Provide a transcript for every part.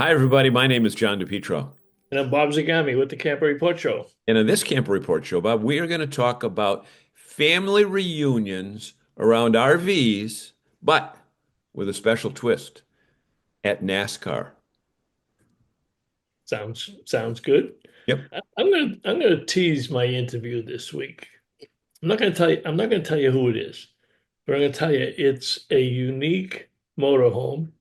Hi, everybody. My name is John DePietro. And I'm Bob Zagami with the Camper Report Show. And in this Camper Report show, Bob, we are going to talk about family reunions around RVs, but with a special twist at NASCAR. Sounds good. Yep. I'm gonna tease my interview this week. I'm not gonna tell you who it is, but I'm gonna tell you it's a unique motorhome.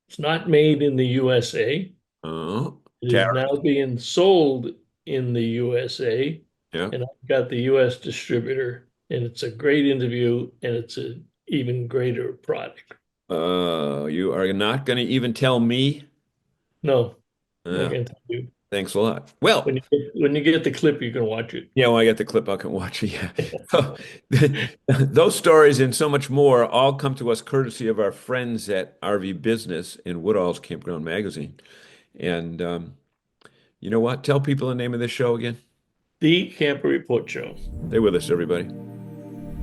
It's not made in the USA. Oh, It is Tara. now being sold in the USA, Yeah. and I've got the US distributor, and it's a great interview, and it's an even greater product. You are not going to even tell me? No, I'm not Uh, gonna tell you. Thanks a lot. Well, When you get the clip, you can watch it. yeah, when I get the clip, I can watch it. Yeah. So, those stories and so much more all come to us courtesy of our friends at RV Business in Woodall's Campground Magazine. And you know what? Tell people the name of this show again. The Camper Report Show. Stay with us, everybody.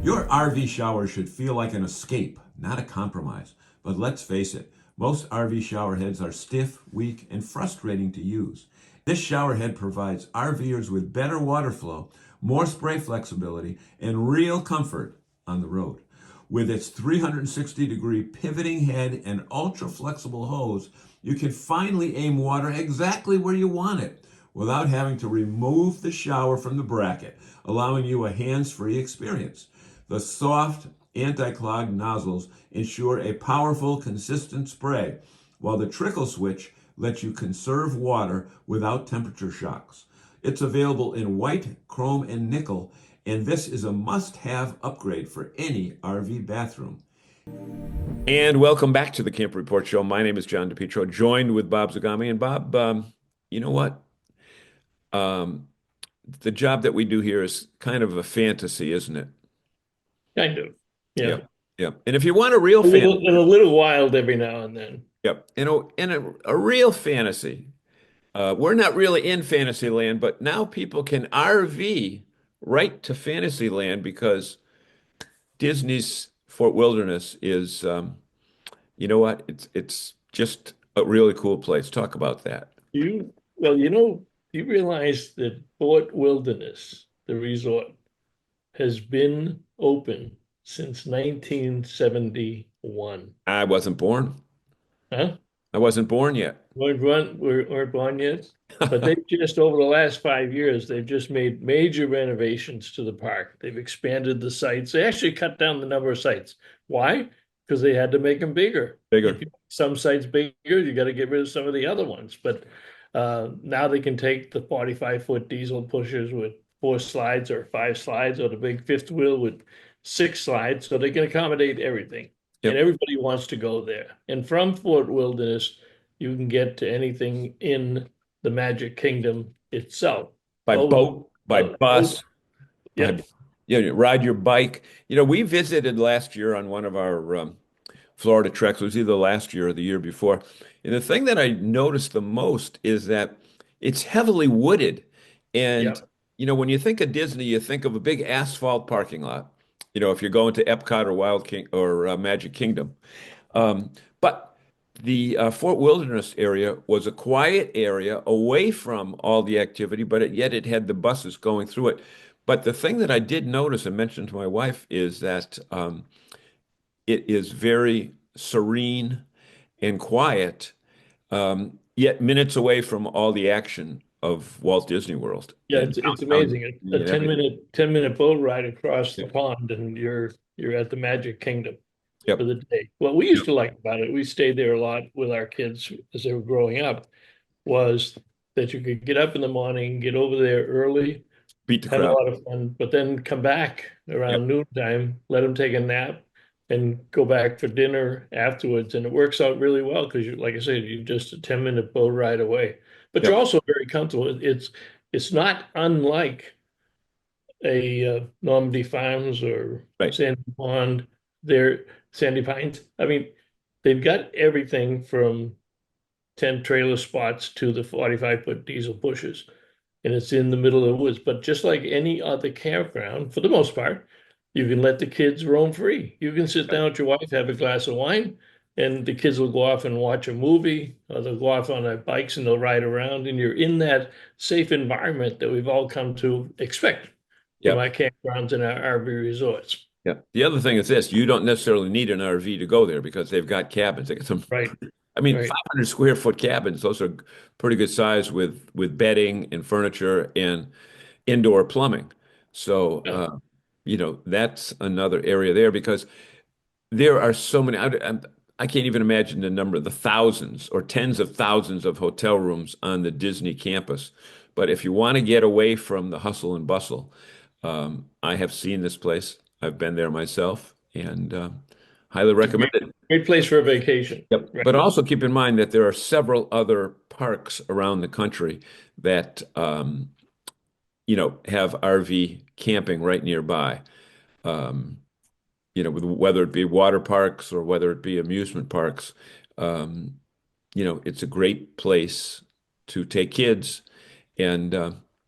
Your RV shower should feel like an escape, not a compromise. But let's face it, most RV shower heads are stiff, weak, and frustrating to use. This shower head provides RVers with better water flow, more spray flexibility, and real comfort on the road. With its 360-degree pivoting head and ultra flexible hose, you can finally aim water exactly where you want it without having to remove the shower from the bracket, allowing you a hands-free experience. The soft anti-clog nozzles ensure a powerful, consistent spray, while the trickle switch lets you conserve water without temperature shocks. It's available in white, chrome, and nickel, and this is a must-have upgrade for any RV bathroom. And welcome back to the Camp Report Show. My name is John DePietro, joined with Bob Zagami. And Bob, you know what? Um, the job that we do here is kind of a fantasy, isn't it? Kind of. Yeah. Yep. Yep. And if you want a real A fan, little and a little wild every now and then. yep, in a real fantasy, we're not really in fantasy land, but now people can RV right to fantasy land because Disney's Fort Wilderness is, you know what? It's just a really cool place. Talk about that. You realize that Fort Wilderness, the resort, has been open since 1971. I wasn't born. Huh? I wasn't born yet. Weren't born yet, but they've just over the last 5 years, they've just made major renovations to the park. They've expanded the sites. They actually cut down the number of sites. Why? Because they had to make them bigger. If Bigger. you make some sites bigger, you got to get rid of some of the other ones. But now they can take the 45-foot diesel pushers with 4 slides or 5 slides, or the big fifth wheel with 6 slides, so they can accommodate everything. And Yep. everybody wants to go there. And from Fort Wilderness, you can get to anything in the Magic Kingdom itself. By boat, by Boat. bus, by Yep. ride your bike. We visited last year on one of our Florida treks. It was either last year or the year before. And the thing that I noticed the most is that it's heavily wooded. And, Yep. when you think of Disney, you think of a big asphalt parking lot. If you're going to Epcot or Wild King or Magic Kingdom. But the Fort Wilderness area was a quiet area away from all the activity, but yet it had the buses going through it. But the thing that I did notice and mention to my wife is that it is very serene and quiet, yet minutes away from all the action of Walt Disney World Yeah, and it's downtown amazing. A and 10 everything. minute 10-minute boat ride across the Yep. pond and you're at the Magic Kingdom for Yep. the day. What we used to like about it, we stayed there a lot with our kids as they were growing up, was that you could get up in the morning, get over there early, Beat the have a crowd. lot of fun, but then come back Yep. around noontime, let them take a nap, and go back for dinner afterwards. And it works out really well because you, like I said, you're just a 10-minute boat ride away. But you're Yep. also very comfortable. It's not unlike a Normandy Farms or Right. Sandy Pond. They're Sandy Pines. I mean, they've got everything from 10 trailer spots to the 45-foot diesel pushes, and it's in the middle of the woods. But just like any other campground, for the most part, you can let the kids roam free. You can sit Right. down with your wife, have a glass of wine, and the kids will go off and watch a movie, or they'll go off on their bikes and they'll ride around, and you're in that safe environment that we've all come to expect from Yep. our campgrounds and our RV resorts. Yep. The other thing is this, you don't necessarily need an RV to go there because they've got cabins. They got some, Right, I mean, right. 500 square foot cabins. Those are pretty good size with bedding and furniture and indoor plumbing. So, Yeah. that's another area there because there are so many. I can't even imagine the number, the thousands or tens of thousands of hotel rooms on the Disney campus. But if you want to get away from the hustle and bustle, I have seen this place. I've been there myself and highly It's a recommend it. great place for a vacation. Yep. Right. But also keep in mind that there are several other parks around the country that have RV camping right nearby. Um, whether it be water parks or whether it be amusement parks, um, it's a great place to take kids and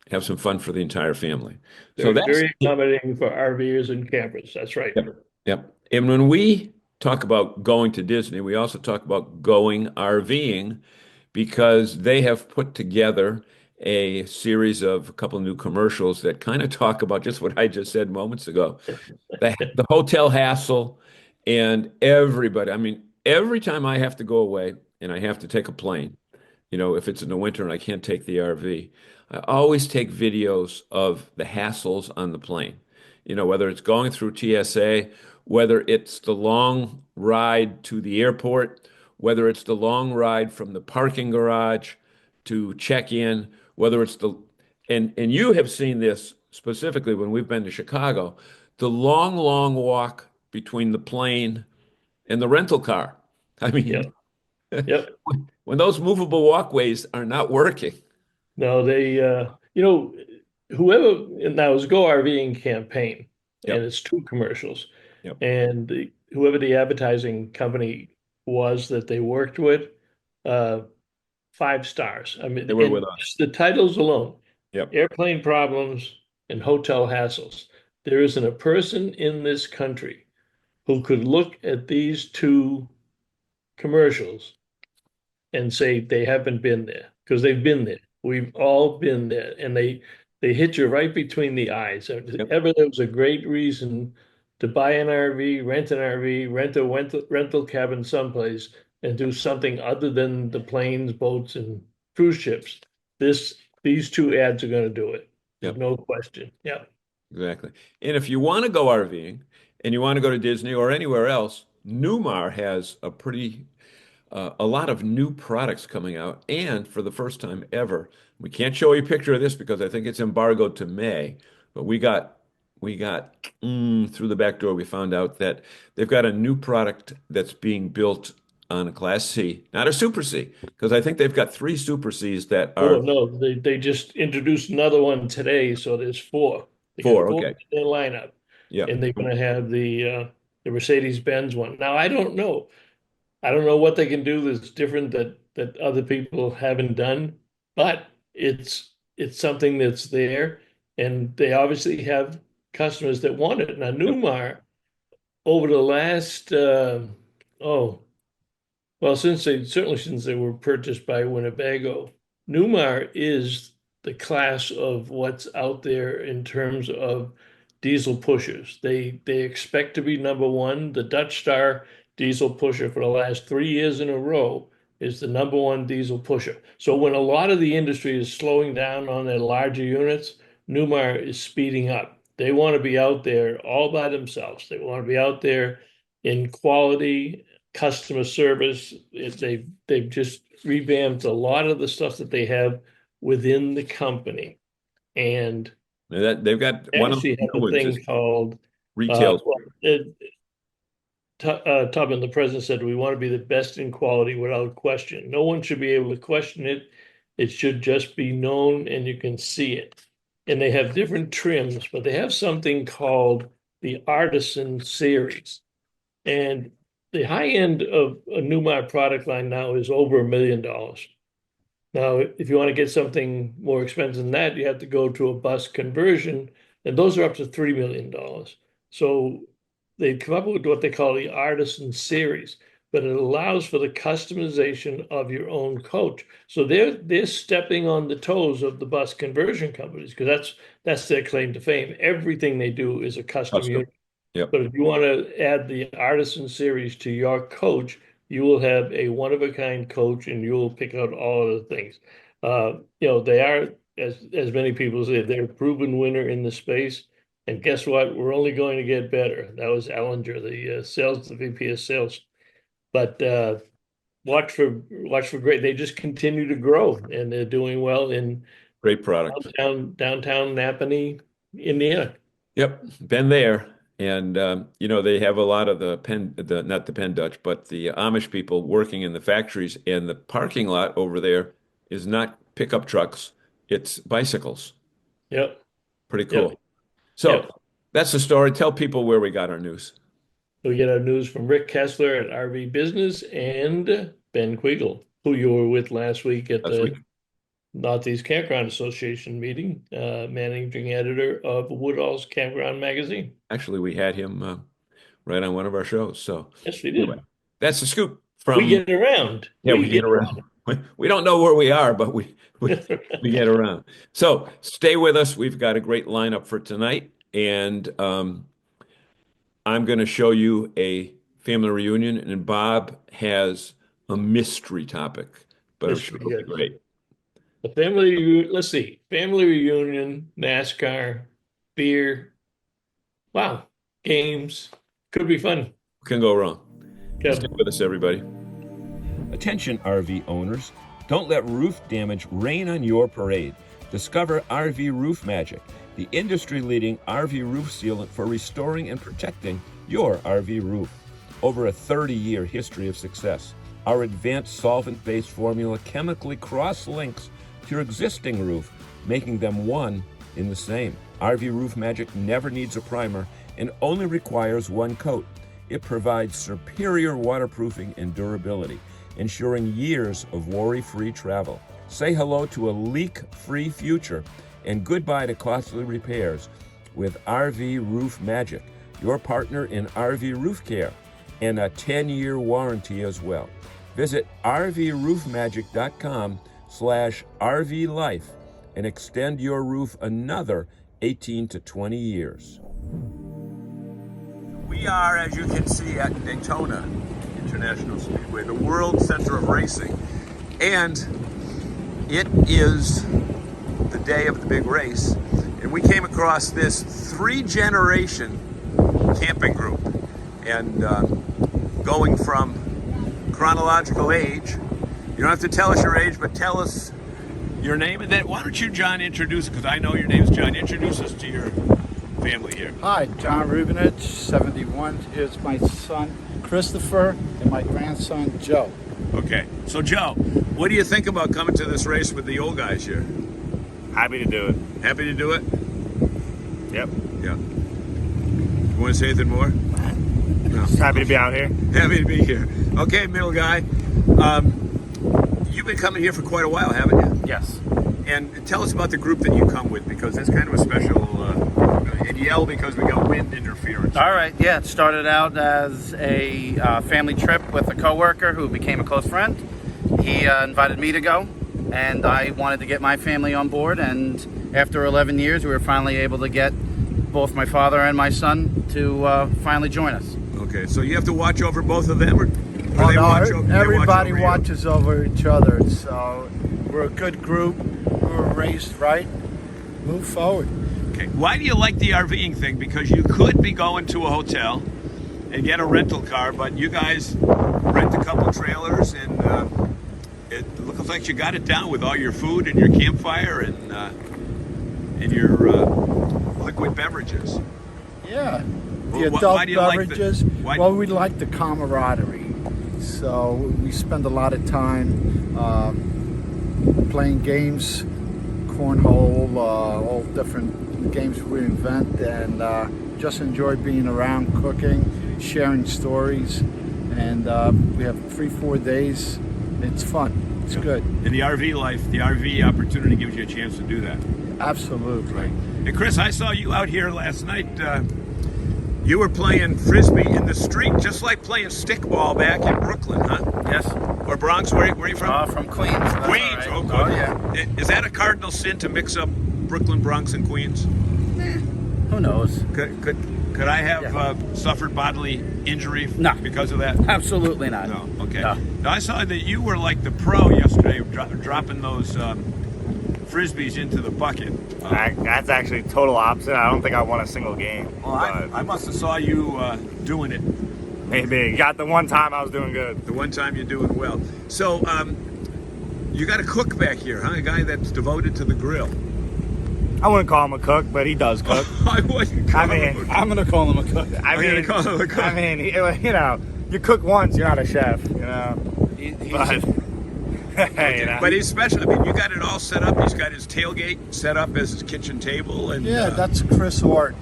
have some fun for the entire family. So Very, that's very accommodating for RVers and campers. That's right. yep, yep. And when we talk about going to Disney, we also talk about going RVing because they have put together a series of a couple of new commercials that kind of talk about just what I just said moments ago. The hotel hassle and everybody. I mean, every time I have to go away and I have to take a plane, if it's in the winter and I can't take the RV, I always take videos of the hassles on the plane. Whether it's going through TSA, whether it's the long ride to the airport, whether it's the long ride from the parking garage to check in, whether it's and you have seen this specifically when we've been to Chicago, the long, long walk between the plane and the rental car. I mean, Yep. Yep. when those movable walkways are not working. No, whoever, now it's Go RVing campaign, and Yep. it's two commercials. Yep. And whoever the advertising company was that they worked with, uh, 5 stars. I They mean, were with and us. just the titles alone, Yep. airplane problems and hotel hassles. There isn't a person in this country who could look at these two commercials and say they haven't been there because they've been there. We've all been there, and they hit you right between the eyes. If Yep. ever there was a great reason to buy an RV, rent an RV, rent a rental cabin someplace, and do something other than the planes, boats, and cruise ships, these two ads are going to do it. There's Yep. no question. Yeah. Exactly. And if you want to go RVing and you want to go to Disney or anywhere else, Newmar has a lot of new products coming out. And for the first time ever, we can't show you a picture of this because I think it's embargoed to May, but we got through the back door, we found out that they've got a new product that's being built on a Class C, not a Super C, because I think they've got three Super Cs that Oh are no, they just introduced another one today, so there's four. They got four. four Okay. in their lineup, Yeah. and they're going to have the Mercedes-Benz one. Now I don't know. I don't know what they can do that's different that other people haven't done, but it's something that's there, and they obviously have customers that want it. Now Yep. Newmar over the last oh well, since they were purchased by Winnebago, Newmar is the class of what's out there in terms of diesel pushers. They expect to be number one. The Dutch Star diesel pusher for the last 3 years in a row is the number one diesel pusher. So when a lot of the industry is slowing down on their larger units, Newmar is speeding up. They want to be out there all by themselves. They want to be out there in quality customer service. They've just revamped a lot of the stuff that they have within the company. And They've got they one of actually the have new a ones is thing called retail. well, Tubman, the president, said we want to be the best in quality without question. No one should be able to question it. It should just be known and you can see it. And they have different trims, but they have something called the Artisan Series. And the high end of a Newmar product line now is over $1 million. Now, if you want to get something more expensive than that, you have to go to a bus conversion, and those are up to $3 million. So they come up with what they call the Artisan Series, but it allows for the customization of your own coach. So they're stepping on the toes of the bus conversion companies because that's their claim to fame. Everything they do is a custom Custom. unit. Yep. But if you want to add the Artisan series to your coach, you will have a one-of-a-kind coach, and you will pick out all of the things. They are, as many people say, they're a proven winner in the space. And guess what? We're only going to get better. That was Allinger, the VP of sales. But watch for great. They just continue to grow, and they're doing well in Great product. downtown Napanee, Indiana. Yep, been there. And they have a lot of not the Penn Dutch, but the Amish people working in the factories, and the parking lot over there is not pickup trucks, it's bicycles. Yep. Pretty cool. Yep. So Yep. that's the story. Tell people where we got our news. We get our news from Rick Kessler at RV Business and Ben Quiegel, who you were with last week at Last the week. Northeast Campground Association meeting, managing editor of Woodall's Campground Magazine. Actually, we had him right on one of our shows. So Yes, we did. anyway, that's the scoop from. We get around. Yeah, we get around. We don't know where we are, but we get around. So stay with us. We've got a great lineup for tonight, and I'm going to show you a family reunion, and Bob has a mystery topic, but I'm sure it'll be great. The family, let's see, family reunion, NASCAR, beer. Wow, games. Could be fun. Can go wrong. Yep. Stay with us, everybody. Attention RV owners, don't let roof damage rain on your parade. Discover RV Roof Magic, the industry-leading RV roof sealant for restoring and protecting your RV roof. Over a 30-year history of success, our advanced solvent-based formula chemically cross-links to your existing roof, making them one in the same. RV Roof Magic never needs a primer and only requires one coat. It provides superior waterproofing and durability, ensuring years of worry-free travel. Say hello to a leak-free future and goodbye to costly repairs with RV Roof Magic, your partner in RV roof care, and a 10-year warranty as well. Visit rvroofmagic.com/RVLife and extend your roof another 18 to 20 years. We are, as you can see, at Daytona International Speedway, the world center of racing. And it is the day of the big race. And we came across this 3-generation camping group. And going from chronological age, you don't have to tell us your age, but tell us your name. And then why don't you, John, introduce, because I know your name's John, introduce us to your family here. Hi, John Rubinich, 71, is my son Christopher and my grandson Joe. Okay, so Joe, what do you think about coming to this race with the old guys here? Happy to do it. Happy to do it? Yep. Yeah. You want to say anything more? No. Just happy to be out here. Happy to be here. Okay, middle guy. You've been coming here for quite a while, haven't you? Yes. And tell us about the group that you come with, because that's kind of a special, and yell because we got wind interference. All right. Yeah, it started out as a family trip with a coworker who became a close friend. He invited me to go, and I wanted to get my family on board. And after 11 years, we were finally able to get both my father and my son to finally join us. Okay, so you have to watch over both of them, or Oh, they no, watch over, everybody they watch over you? watches over each other, so we're a good group. We were raised right. Move forward. Okay. Why do you like the RVing thing? Because you could be going to a hotel and get a rental car, but you guys rent a couple trailers, and it looks like you got it down with all your food and your campfire and your liquid beverages. Yeah. Well, The why adult do you like the- beverages. why- Well, we like the camaraderie. So we spend a lot of time playing games, cornhole, all different games we invent, and just enjoy being around, cooking, sharing stories. And we have 3-4 days. It's fun. It's good. In the RV life, the RV opportunity gives you a chance to do that. Absolutely. Hey, Chris, I saw you out here last night. you were playing frisbee in the street, just like playing stickball back in Brooklyn, huh? Yes. Or Bronx? Where are you from? From Queens. That's Queens. all right. Oh, good. Yeah. Is that a cardinal sin to mix up Brooklyn, Bronx, and Queens? Who knows? Could I have suffered bodily injury No. because of that? Absolutely not. No. Okay. No. Now, I saw that you were like the pro yesterday, dropping those frisbees into the bucket. That's actually total opposite. I don't think I won a single game. Well, But I must have saw you doing it maybe got the one time I was doing good. the one time you're doing well. So you got a cook back here, huh? A guy that's devoted to the grill. I wouldn't call him a cook, but he does cook. I wouldn't call I mean, him a cook. I'm gonna call him a cook. I mean, gonna call him a cook. I mean, you know, you cook once, you're not a chef. You know, but hey, you know. But he's special. I mean, you got it all set up. He's got his tailgate set up as his kitchen table, and Yeah, that's Chris Hort.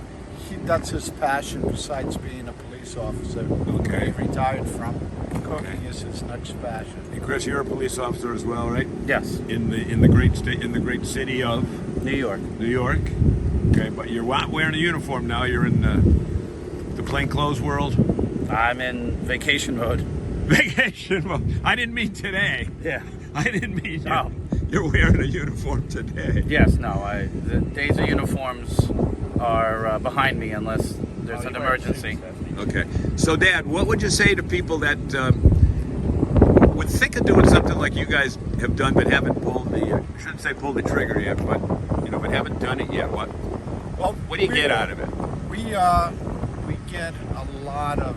That's his passion besides being a police officer. Okay. He retired from. Cooking is his next passion. Hey, Chris, you're a police officer as well, right? Yes. In the great state, in the great city of New York. New York. Okay, but you're not wearing a uniform now. You're in the plainclothes world. I'm in vacation mode. Vacation mode. I didn't mean today. Yeah. I didn't mean Oh. you're wearing a uniform today. Yes. No. The days of uniforms are behind me unless there's an emergency. Okay. So, Dad, what would you say to people that would think of doing something like you guys have done, but haven't pulled the? I shouldn't say pulled the trigger yet, but but haven't done it yet. What do you get out of it? We get a lot of.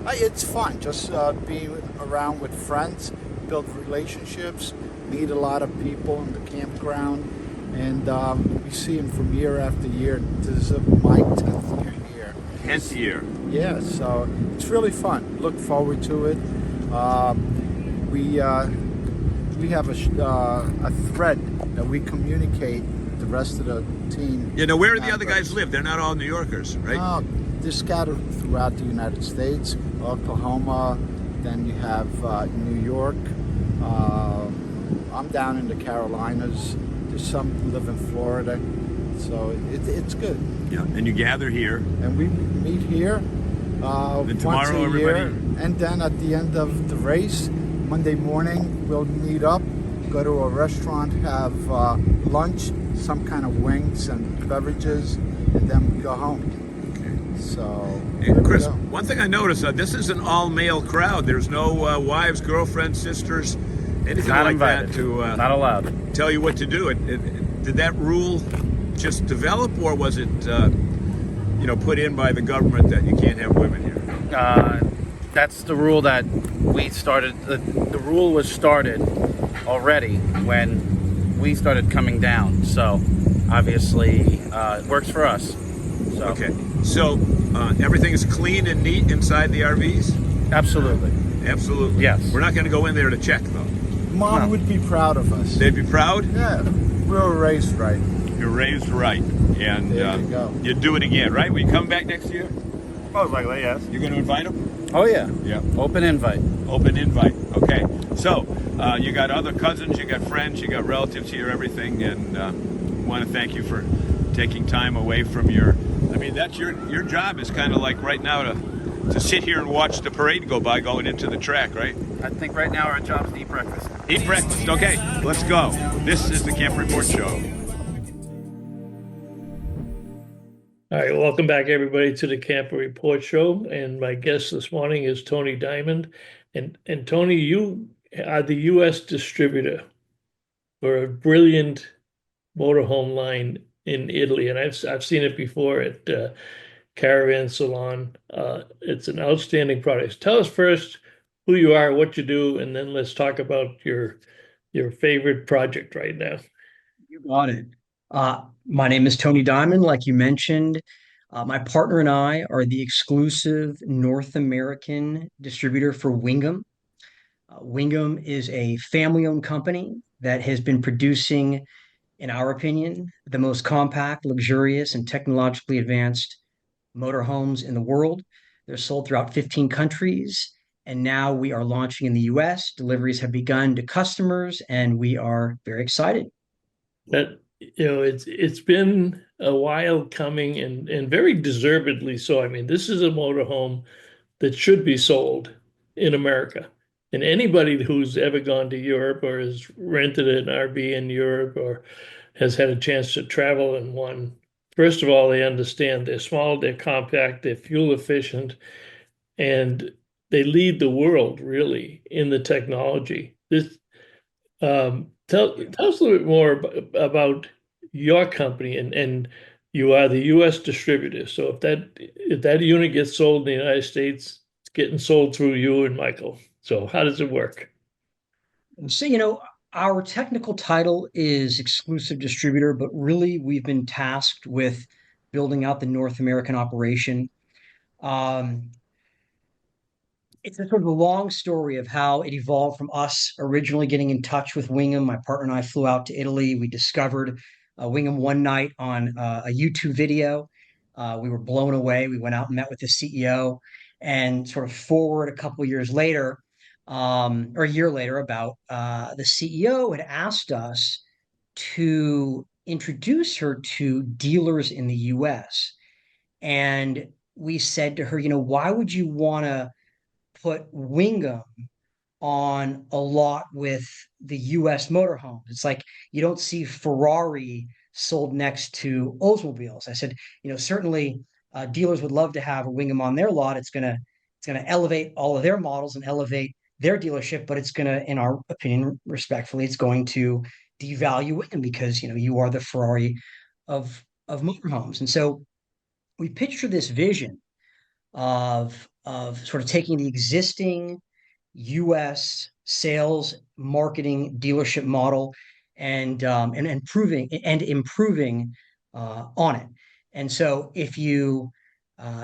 It's fun just being around with friends, build relationships, meet a lot of people in the campground, and we see them from year after year. This is my 10th year here. 10th year. Yeah, so it's really fun. Look forward to it. We have a thread that we communicate with the rest of the team. You know, where do the other guys live? They're not all New Yorkers, right? They're scattered throughout the United States, Oklahoma. Then you have New York. I'm down in the Carolinas. There's some who live in Florida. So it's good. Yeah. And you gather here. And we meet here once tomorrow, a year. everybody- And then at the end of the race, Monday morning, we'll meet up, go to a restaurant, have lunch, some kind of wings and beverages, and then we go home. So, Hey, there we Chris, go. one thing I noticed, this is an all-male crowd. There's no wives, girlfriends, sisters, anything Not like invited. that to Not allowed. tell you what to do. Did that rule just develop, or was it, put in by the government that you can't have women here? That's the rule that we started. The rule was started already when we started coming down. So obviously, it works for us. So, Okay, so everything is clean and neat inside the RVs? Absolutely. Absolutely. Yes. We're not going to go in there to check, though. Mom No. would be proud of us. They'd be proud. Yeah, we were raised right. You're raised right, and There you go. you'd do it again, right? Will you come back next year? Most likely, yes. You're going to invite them? Oh yeah. Yeah. Open invite. Open invite. Okay. So you got other cousins, you got friends, you got relatives here, everything, and want to thank you for taking time away from your. I mean, that's your job is kind of like right now to sit here and watch the parade go by, going into the track, right? I think right now our job is to eat breakfast. Eat breakfast. Okay, let's go. This is the Camp Report Show. All right, welcome back, everybody, to the Camper Report Show. And my guest this morning is Tony Diamond. And Tony, you are the U.S. distributor for a brilliant motorhome line in Italy, and I've seen it before at Caravan Salon. It's an outstanding product. Tell us first who you are, what you do, and then let's talk about your favorite project right now. You got it. My name is Tony Diamond, like you mentioned. My partner and I are the exclusive North American distributor for Wingham. Wingham is a family-owned company that has been producing, in our opinion, the most compact, luxurious, and technologically advanced motorhomes in the world. They're sold throughout 15 countries, and now we are launching in the US. Deliveries have begun to customers, and we are very excited. That it's been a while coming and very deservedly so. I mean, this is a motorhome that should be sold in America. And anybody who's ever gone to Europe or has rented an RV in Europe or has had a chance to travel in one, first of all, they understand they're small, they're compact, they're fuel efficient, and they lead the world really in the technology. This tell us a little bit more about your company and you are the U.S. distributor. So if that unit gets sold in the United States, it's getting sold through you and Michael. So how does it work? So, our technical title is exclusive distributor, but really we've been tasked with building out the North American operation. Um, it's a sort of a long story of how it evolved from us originally getting in touch with Wingham. My partner and I flew out to Italy. We discovered Wingham one night on a YouTube video. We were blown away. We went out and met with the CEO, and sort of forward a couple of years later, or a year later, about the CEO had asked us to introduce her to dealers in the US. And we said to her, why would you want to put Wingham on a lot with the US motorhomes? It's like you don't see Ferrari sold next to Oldsmobiles. I said, certainly dealers would love to have a Wingham on their lot. It's gonna elevate all of their models and elevate their dealership, but it's gonna, in our opinion, respectfully, it's going to devalue Wingham because you are the Ferrari of motorhomes. And so we picture this vision of sort of taking the existing U.S. sales marketing dealership model and improving on it. And so if you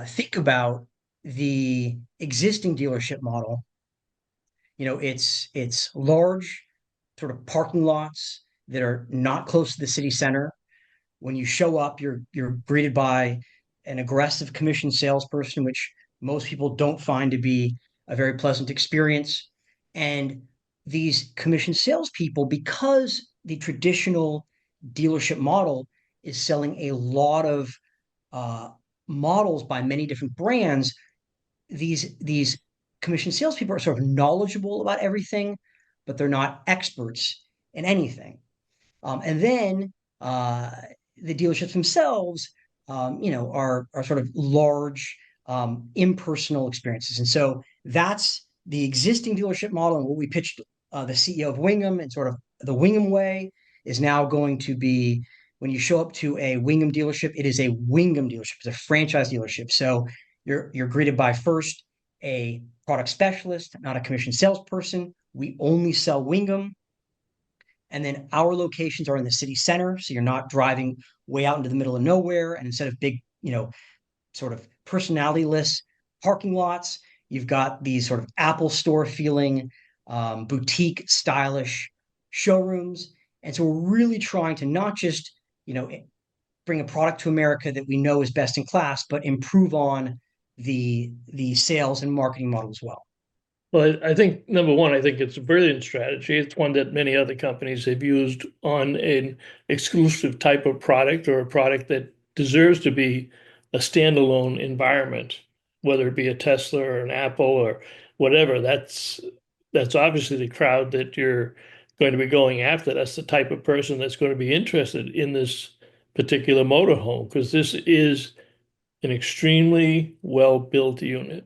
think about the existing dealership model, it's large sort of parking lots that are not close to the city center. When you show up, you're greeted by an aggressive commission salesperson, which most people don't find to be a very pleasant experience. And these commission salespeople, because the traditional dealership model is selling a lot of uh, models by many different brands, these commission salespeople are sort of knowledgeable about everything, but they're not experts in anything. And then the dealerships themselves, are sort of large, impersonal experiences. And so that's the existing dealership model. And what we pitched the CEO of Wingham and sort of the Wingham way is now going to be when you show up to a Wingham dealership, it is a Wingham dealership. It's a franchise dealership. So you're greeted by first a product specialist, not a commission salesperson. We only sell Wingham. And then our locations are in the city center. So you're not driving way out into the middle of nowhere. And instead of big, sort of personality-less parking lots, you've got these sort of Apple store feeling, boutique stylish showrooms. And so we're really trying to not just, bring a product to America that we know is best in class, but improve on the sales and marketing model as well. Well, I think number one, I think it's a brilliant strategy. It's one that many other companies have used on an exclusive type of product or a product that deserves to be a standalone environment, whether it be a Tesla or an Apple or whatever. That's obviously the crowd that you're going to be going after. That's the type of person that's going to be interested in this particular motorhome because this is an extremely well-built unit.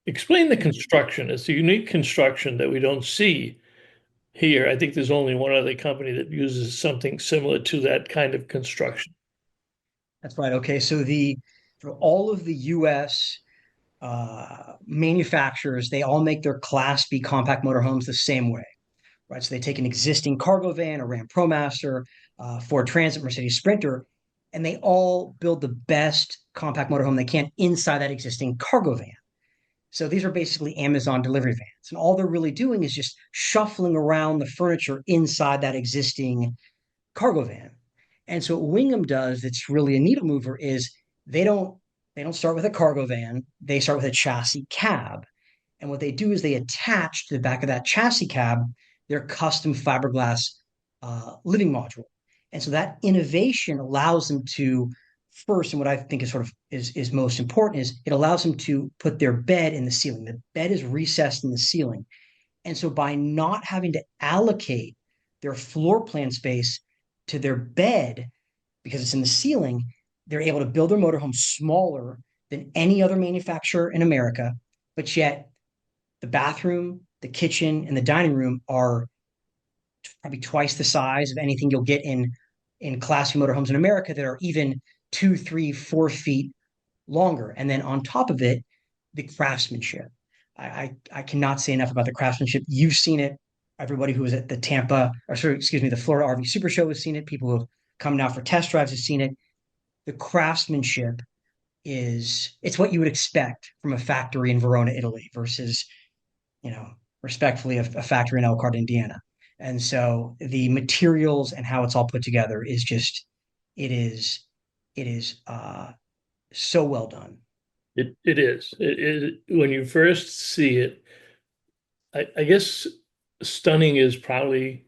Explain the construction. It's a unique construction that we don't see here. I think there's only one other company that uses something similar to that kind of construction. That's right. Okay. So for all of the US manufacturers, they all make their Class B compact motorhomes the same way, right? So they take an existing cargo van, a Ram ProMaster, Ford Transit, Mercedes Sprinter, and they all build the best compact motorhome they can inside that existing cargo van. So these are basically Amazon delivery vans. And all they're really doing is just shuffling around the furniture inside that existing cargo van. And so what Wingham does that's really a needle mover is they don't they don't start with a cargo van, they start with a chassis cab. And what they do is they attach to the back of that chassis cab their custom fiberglass living module. And so that innovation allows them to first, and what I think is sort of is most important is it allows them to put their bed in the ceiling. The bed is recessed in the ceiling. And so by not having to allocate their floor plan space to their bed because it's in the ceiling, they're able to build their motorhome smaller than any other manufacturer in America, but yet the bathroom, the kitchen, and the dining room are probably twice the size of anything you'll get in Class C motorhomes in America that are even 2, 3, 4 feet longer. And then on top of it, the craftsmanship. I cannot say enough about the craftsmanship. You've seen it. Everybody who was at the Tampa, or sorry, excuse me, the Florida RV Super Show has seen it. People who have come now for test drives have seen it. The craftsmanship it's what you would expect from a factory in Verona, Italy, versus, you know, respectfully, a factory in Elkhart, Indiana. And so the materials and how it's all put together is just, it is, it is so well done. It is. When you first see it, I guess stunning is probably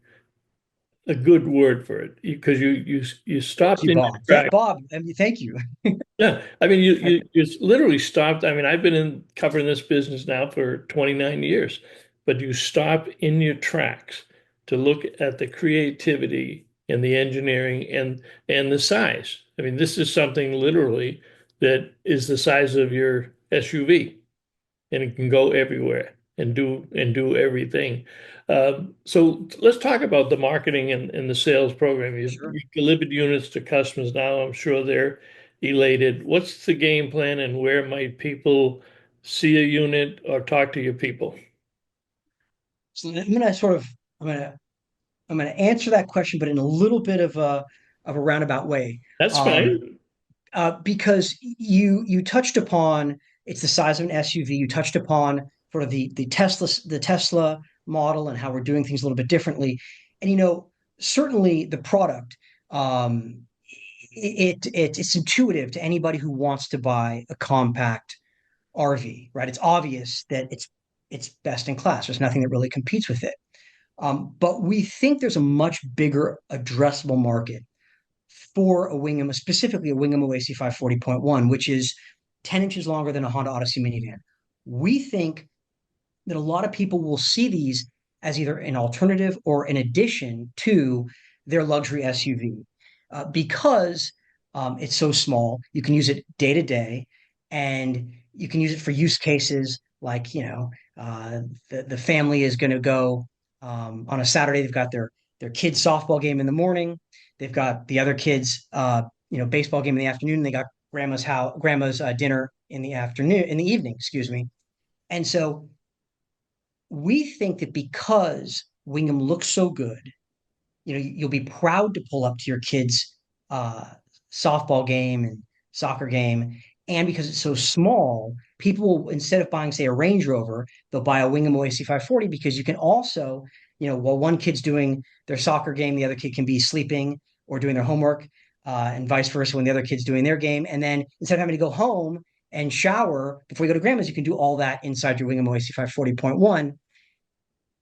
a good word for it because you stopped Thank you, in your Bob. track. Bob, I mean, thank you. Yeah, I mean you literally stopped. I mean, I've been in covering this business now for 29 years, but you stop in your tracks to look at the creativity and the engineering and the size. I mean, this is something literally that is the size of your SUV, and it can go everywhere and do everything. So let's talk about the marketing and the sales program. Sure. You've delivered units to customers now. I'm sure they're elated. What's the game plan, and where might people see a unit or talk to your people? So I'm gonna sort of I'm gonna answer that question, but in a little bit of a roundabout way. That's Um, fine. because you touched upon it's the size of an SUV. You touched upon sort of the Tesla model and how we're doing things a little bit differently. And certainly the product, it's intuitive to anybody who wants to buy a compact RV, right? It's obvious that it's best in class. There's nothing that really competes with it. But we think there's a much bigger addressable market for a Wingham, specifically a Wingham Oasi 540.1, which is 10 inches longer than a Honda Odyssey minivan. We think that a lot of people will see these as either an alternative or an addition to their luxury SUV because it's so small. You can use it day to day, and you can use it for use cases like, the family is going to go on a Saturday. They've got their kids' softball game in the morning. They've got the other kids, baseball game in the afternoon. And they got grandma's dinner in the afternoon, in the evening, excuse me. And so we think that because Wingham looks so good, you'll be proud to pull up to your kids' uh, softball game and soccer game. And because it's so small, people will, instead of buying, say, a Range Rover, they'll buy a Wingham Oasis 540 because you can also, while one kid's doing their soccer game, the other kid can be sleeping or doing their homework, and vice versa when the other kid's doing their game. And then instead of having to go home and shower before you go to grandma's, you can do all that inside your Wingham Oasis 540.1.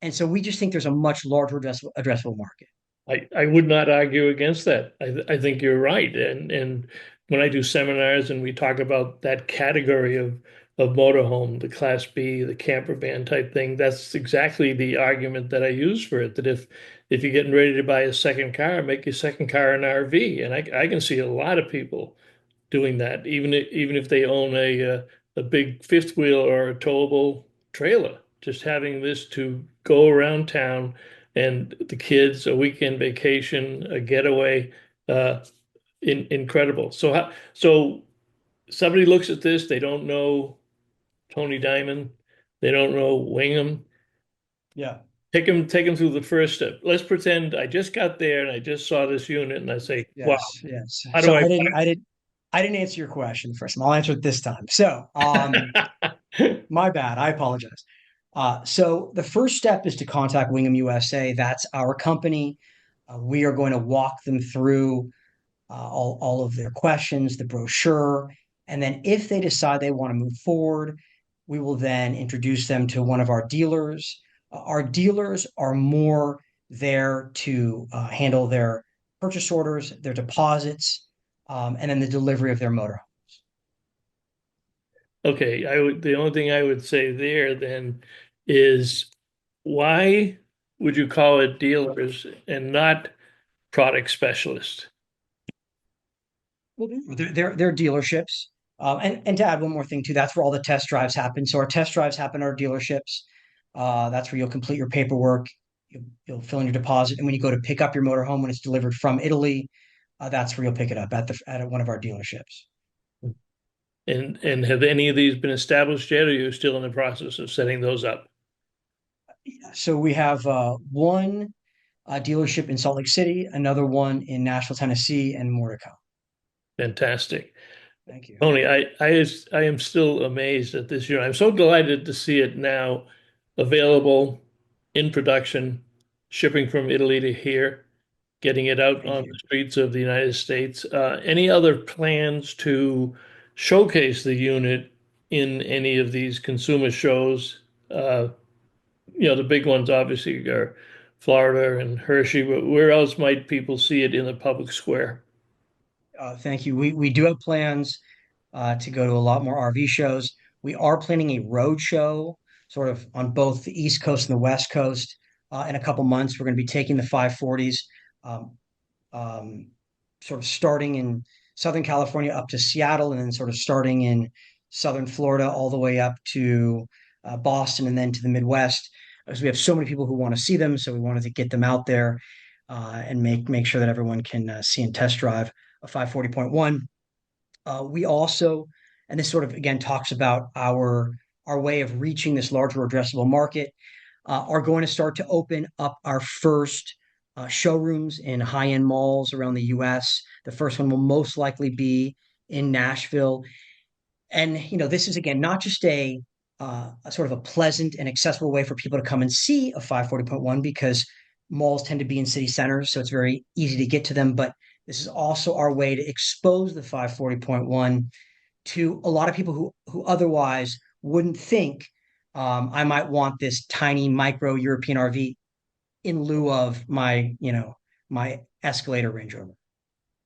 And so we just think there's a much larger addressable market. I would not argue against that. I think you're right. And when I do seminars and we talk about that category of motorhome, the Class B, the camper van type thing, that's exactly the argument that I use for it. That if you're getting ready to buy a second car, make your second car an RV. And I can see a lot of people doing that, even if they own a big fifth wheel or a towable trailer, just having this to go around town and the kids, a weekend vacation, a getaway, uh, incredible. So somebody looks at this, they don't know Tony Diamond, they don't know Wingham. Yeah. Take them through the first step. Let's pretend I just got there and I just saw this unit and I say, wow, Yes, yes. how do So I I didn't answer your question the first time. I'll answer it this time. So, my bad. I apologize. So the first step is to contact Wingham USA. That's our company. We are going to walk them through all of their questions, the brochure, and then if they decide they want to move forward, we will then introduce them to one of our dealers. Our dealers are more there to handle purchase orders, their deposits, and then the delivery of their motor. Okay, the only thing I would say there then is why would you call it dealers and not product specialist? Well, they're dealerships. And to add one more thing too, that's where all the test drives happen. So our test drives happen at our dealerships. That's where you'll complete your paperwork, you'll fill in your deposit, and when you go to pick up your motorhome when it's delivered from Italy, that's where you'll pick it up at one of our dealerships. And have any of these been established yet, or are you still in the process of setting those up? So we have one dealership in Salt Lake City, another one in Nashville, Tennessee, and more to come. Fantastic. Thank you. Tony, I am still amazed at this year. I'm so delighted to see it now available in production, shipping from Italy to here, getting it out Thank on you. the streets of the United States. Any other plans to showcase the unit in any of these consumer shows? The big ones obviously are Florida and Hershey, but where else might people see it in the public square? Thank you. We do have plans to go to a lot more RV shows. We are planning a road show sort of on both the East Coast and the West Coast in a couple months. We're going to be taking the 540s, um, um, sort of starting in Southern California up to Seattle, and then sort of starting in Southern Florida all the way up to Boston, and then to the Midwest. Because we have so many people who want to see them, so we wanted to get them out there and make sure that everyone can see and test drive a 540.1. We also, and this sort of again talks about our way of reaching this larger addressable market, are going to start to open up our first showrooms in high-end malls around the U.S. The first one will most likely be in Nashville, and this is again not just a sort of a pleasant and accessible way for people to come and see a 540.1, because malls tend to be in city centers, so it's very easy to get to them. But this is also our way to expose the 540.1 to a lot of people who otherwise wouldn't think I might want this tiny micro European RV in lieu of my Escalator Range Rover.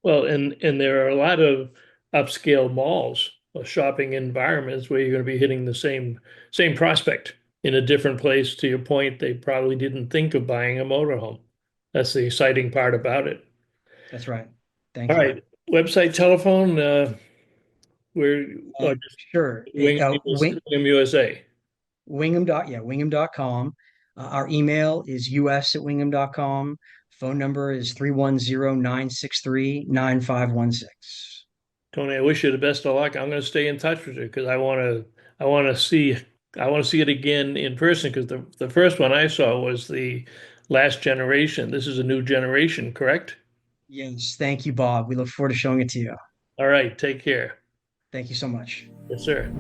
Well, and there are a lot of upscale malls or shopping environments where you're going to be hitting the same prospect in a different place. To your point, they probably didn't think of buying a motorhome. That's the exciting part about it. That's right. Thank All you. right, website, telephone, where Uh, just sure. Wingham USA. Wingham.com. Our email is us@wingham.com. Phone number is 310-963-9516. Tony, I wish you the best of luck. I'm going to stay in touch with you because I want to see, I want to see it again in person because the first one I saw was the last generation. This is a new generation, correct? Yes, thank you, Bob. We look forward to showing it to you. All right, take care. Thank you so much. Yes, sir.